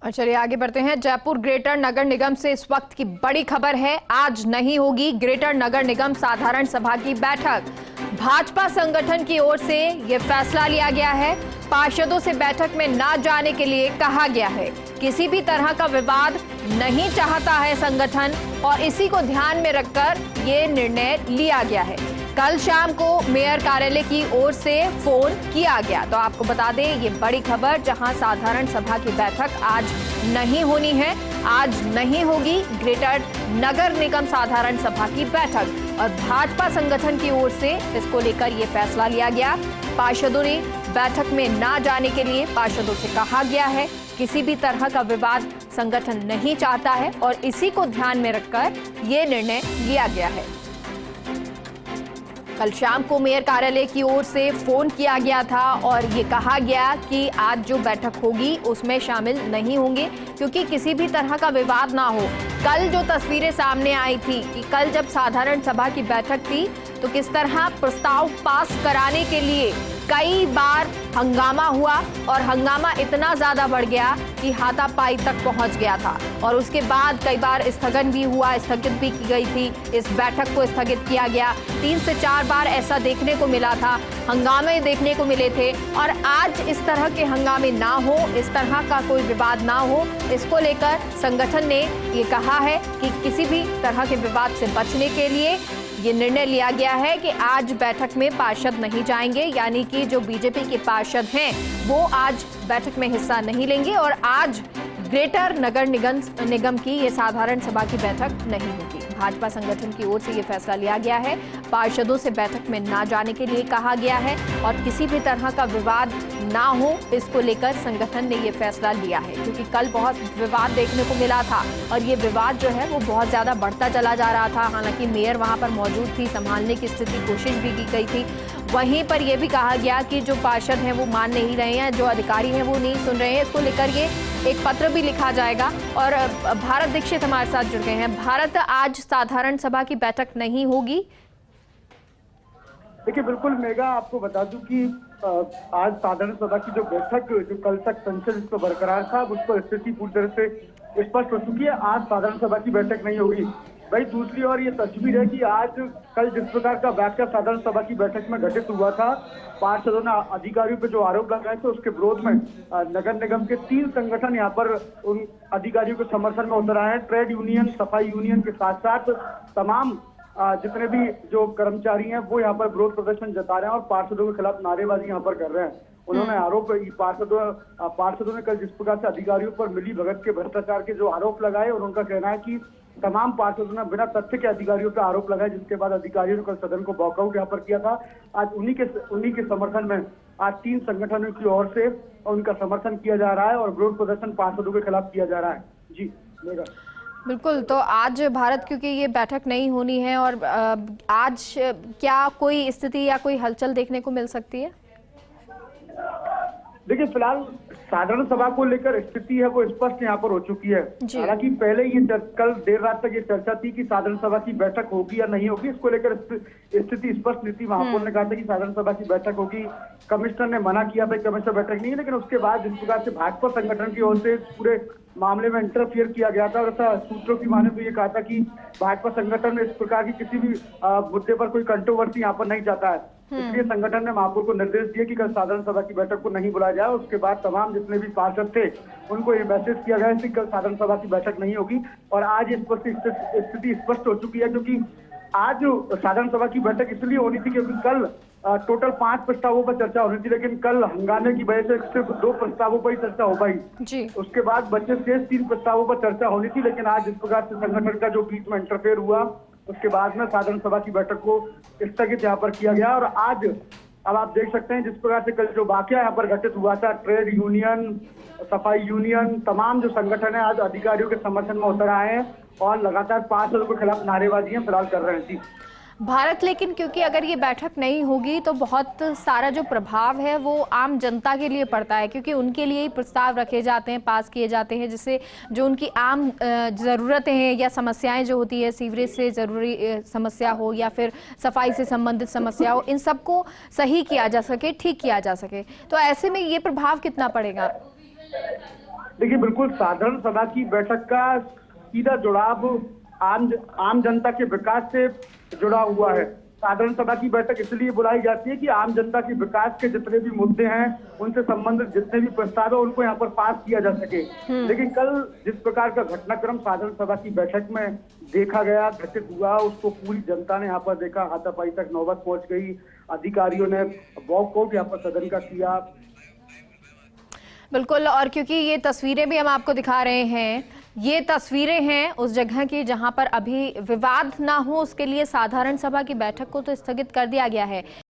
और चलिए आगे बढ़ते हैं। जयपुर ग्रेटर नगर निगम से इस वक्त की बड़ी खबर है। आज नहीं होगी ग्रेटर नगर निगम साधारण सभा की बैठक। भाजपा संगठन की ओर से यह फैसला लिया गया है। पार्षदों से बैठक में ना जाने के लिए कहा गया है। किसी भी तरह का विवाद नहीं चाहता है संगठन और इसी को ध्यान में रखकर ये निर्णय लिया गया है। कल शाम को मेयर कार्यालय की ओर से फोन किया गया। तो आपको बता दें ये बड़ी खबर, जहां साधारण सभा की बैठक आज नहीं होनी है। आज नहीं होगी ग्रेटर नगर निगम साधारण सभा की बैठक और भाजपा संगठन की ओर से इसको लेकर ये फैसला लिया गया। पार्षदों ने बैठक में ना जाने के लिए पार्षदों से कहा गया है। किसी भी तरह का विवाद संगठन नहीं चाहता है और इसी को ध्यान में रखकर ये निर्णय लिया गया है। कल शाम को मेयर कार्यालय की ओर से फोन किया गया था और ये कहा गया कि आज जो बैठक होगी उसमें शामिल नहीं होंगे क्योंकि किसी भी तरह का विवाद ना हो। कल जो तस्वीरें सामने आई थी कि कल जब साधारण सभा की बैठक थी तो किस तरह प्रस्ताव पास कराने के लिए कई बार हंगामा हुआ और हंगामा इतना ज्यादा बढ़ गया कि हाथापाई तक पहुंच गया था और उसके बाद कई बार स्थगन भी हुआ, स्थगित भी की गई थी। इस बैठक को स्थगित किया गया। 3 से 4 बार ऐसा देखने को मिला था, हंगामे देखने को मिले थे और आज इस तरह के हंगामे ना हो, इस तरह का कोई विवाद ना हो, इसको लेकर संगठन ने ये कहा है कि किसी भी तरह के विवाद से बचने के लिए ये निर्णय लिया गया है कि आज बैठक में पार्षद नहीं जाएंगे, यानी कि जो बीजेपी के पार्षद हैं वो आज बैठक में हिस्सा नहीं लेंगे और आज ग्रेटर नगर निगम की ये साधारण सभा की बैठक नहीं होगी। भाजपा संगठन की ओर से ये फैसला लिया गया है। पार्षदों से बैठक में ना जाने के लिए कहा गया है और किसी भी तरह का विवाद ना हो, इसको लेकर संगठन ने ये फैसला लिया है क्योंकि कल बहुत विवाद देखने को मिला था और ये विवाद जो है वो बहुत ज्यादा बढ़ता चला जा रहा था। हालांकि मेयर वहां पर मौजूद थी, संभालने की स्थिति कोशिश भी की गई थी। वहीं पर यह भी कहा गया कि जो पार्षद हैं वो मान नहीं रहे हैं, जो अधिकारी हैं वो नहीं सुन रहे हैं। इसको लेकर ये एक पत्र भी लिखा जाएगा। और भारत दीक्षित हमारे साथ जुड़ गए हैं। भारत, आज साधारण सभा की बैठक नहीं होगी। देखिए बिल्कुल मेगा, आपको बता दूं कि आज साधारण सभा की जो बैठक जो कल तक संशय जिस पर बरकरार था उस पर स्थिति पूरी तरह से स्पष्ट हो चुकी है। आज साधारण सभा की बैठक नहीं होगी। भाई दूसरी ओर ये तस्वीर है कि आज कल जिस प्रकार का वाकया साधारण सभा की बैठक में घटित हुआ था, पार्षदों ने अधिकारियों पे जो आरोप लगाए थे उसके विरोध में नगर निगम के 3 संगठन यहाँ पर उन अधिकारियों के समर्थन में उतर आए हैं। ट्रेड यूनियन, सफाई यूनियन के साथ साथ तमाम जितने भी जो कर्मचारी हैं वो यहाँ पर विरोध प्रदर्शन जता रहे हैं और पार्षदों के खिलाफ नारेबाजी यहाँ पर कर रहे हैं। उन्होंने आरोप पार्षदों ने कल जिस प्रकार से अधिकारियों पर मिली भगत के भ्रष्टाचार के जो आरोप लगाए और उनका कहना है कि तमाम पार्षदों ने बिना तथ्य के अधिकारियों पर आरोप लगाए, जिसके बाद अधिकारियों ने कल सदन को वॉकआउट यहाँ पर किया था। आज उन्हीं के समर्थन में आज 3 संगठनों की ओर से उनका समर्थन किया जा रहा है और विरोध प्रदर्शन पार्षदों के खिलाफ किया जा रहा है। जी मेगा। बिल्कुल, तो आज भारत, क्योंकि ये बैठक नहीं होनी है और आज क्या कोई स्थिति या कोई हलचल देखने को मिल सकती है? देखिए फिलहाल साधारण सभा को लेकर स्थिति है वो स्पष्ट यहाँ पर हो चुकी है। हालांकि पहले ये कल देर रात तक ये चर्चा थी कि साधारण सभा की बैठक होगी या नहीं होगी, इसको लेकर स्थिति स्पष्ट नहीं थी। महापौर ने कहा था कि साधारण सभा की बैठक होगी, कमिश्नर ने मना किया था कमिश्नर बैठक नहीं है, लेकिन उसके बाद जिस प्रकार से भाजपा संगठन की ओर से पूरे मामले में इंटरफियर किया गया था और ऐसा सूत्रों की माने तो ये कहा था कि भाजपा संगठन में इस प्रकार की किसी भी मुद्दे पर कोई कंट्रोवर्सी यहाँ पर नहीं चाहता है। इसलिए संगठन ने महापौर को निर्देश दिया कि कल साधारण सभा की बैठक को नहीं बुलाया जाए। उसके बाद तमाम जितने भी पार्षद थे उनको ये मैसेज किया गया कि कल साधारण सभा की बैठक नहीं होगी और आज स्थिति स्पष्ट हो चुकी है क्योंकि आज साधारण सभा की बैठक इसलिए होनी थी क्योंकि कल टोटल 5 प्रस्तावों पर चर्चा होनी थी, लेकिन कल हंगामे की वजह से सिर्फ 2 प्रस्तावों पर ही चर्चा हो पाई। उसके बाद बचे शेष 3 प्रस्तावों पर चर्चा होनी थी, लेकिन आज जिस प्रकार से संगठन का जो बीच में इंटरफेयर हुआ उसके बाद में साधारण सभा की बैठक को स्थगित यहाँ पर किया गया। और आज अब आप देख सकते हैं जिस प्रकार से कल जो वाकया यहाँ पर घटित हुआ था, ट्रेड यूनियन, सफाई यूनियन, तमाम जो संगठन है आज अधिकारियों के समर्थन में उतर आए हैं और लगातार पार्षदों के खिलाफ नारेबाजियां फिलहाल कर रहे हैं। जी भारत, लेकिन क्योंकि अगर ये बैठक नहीं होगी तो बहुत सारा जो प्रभाव है वो आम जनता के लिए पड़ता है क्योंकि उनके लिए ही प्रस्ताव रखे जाते हैं, पास किए जाते हैं, जिससे जो उनकी आम ज़रूरतें हैं या समस्याएं जो होती है, सीवरेज से ज़रूरी समस्या हो या फिर सफाई से संबंधित समस्या हो, इन सबको सही किया जा सके, ठीक किया जा सके। तो ऐसे में ये प्रभाव कितना पड़ेगा? देखिए, बिल्कुल साधारण सभा की बैठक का सीधा जुड़ाव आम जनता के विकास से जुड़ा हुआ है। साधारण सभा की बैठक इसलिए बुलाई जाती है कि आम जनता के विकास के जितने भी मुद्दे हैं, उनसे संबंधित जितने भी प्रस्ताव है, उनको यहाँ पर पास किया जा सके। लेकिन कल जिस प्रकार का घटनाक्रम साधारण सभा की बैठक में देखा गया, घटित हुआ, उसको पूरी जनता ने यहाँ पर देखा। हाथापाई तक नौबत पहुंच गई। अधिकारियों ने वॉकआउट यहाँ पर सदन का किया। बिल्कुल, और क्योंकि ये तस्वीरें भी हम आपको दिखा रहे हैं, ये तस्वीरें हैं उस जगह की जहां पर अभी विवाद ना हो उसके लिए साधारण सभा की बैठक को तो स्थगित कर दिया गया है।